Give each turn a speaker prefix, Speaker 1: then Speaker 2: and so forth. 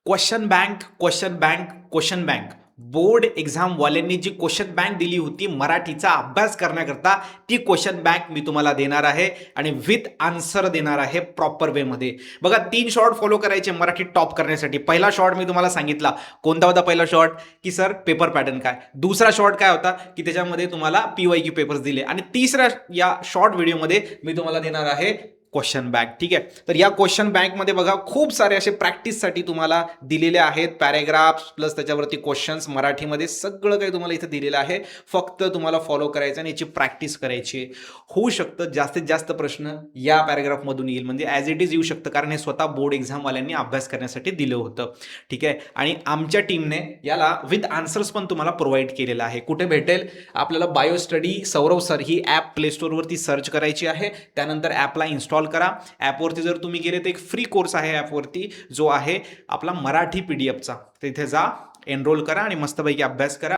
Speaker 1: Question bank question bank question bank board exam वाल्यांनी जी question bank दिली होती मराठीचा अभ्यास करण्याकरता, ती क्वेश्चन बँक मी तुम्हाला देणार आहे आणि विथ आन्सर देणार आहे प्रॉपर वेमध्ये. बघा, 3 शॉर्ट फॉलो करायचे मराठी टॉप करण्यासाठी. पहिला शॉर्ट मी तुम्हाला सांगितला, कोणता होता पहिला शॉर्ट, की सर पेपर पॅटर्न काय. दुसरा शॉर्ट काय होता, की त्याच्यामध्ये तुम्हाला PYQ पेपर्स दिले. आणि तिसऱ्या या शॉर्ट व्हिडिओमध्ये मी तुम्हाला देणार आहे क्वेश्चन बँक. ठीक आहे, तर या क्वेश्चन बँकमध्ये बघा खूप सारे असे प्रॅक्टिससाठी तुम्हाला दिलेले आहेत. पॅरेग्राफ्स प्लस त्याच्यावरती क्वेश्चन्स मराठीमध्ये सगळं काही तुम्हाला इथं दिलेलं आहे. फक्त तुम्हाला फॉलो करायचं आणि याची प्रॅक्टिस करायची. होऊ शकतं जास्तीत जास्त प्रश्न या पॅरेग्राफमधून येईल, म्हणजे ॲज इट इज येऊ शकतं, कारण हे स्वतः बोर्ड एक्झामवाल्यांनी अभ्यास करण्यासाठी दिलं होतं. ठीक आहे, आणि आमच्या टीमने याला विथ आन्सर्स पण तुम्हाला प्रोव्हाइड केलेलं आहे. कुठे भेटेल आपल्याला? बायो स्टडी सौरव सर ही ॲप प्ले स्टोअरवरती सर्च करायची आहे. त्यानंतर ॲपला इन्स्टॉल करा. ॲपवरती जर तुम्ही गेले तर एक फ्री कोर्स आहे ॲपवरती, जो आहे आपला मराठी PDFचा. तिथे जा, एनरोल करा आणि मस्तपैकी अभ्यास करा.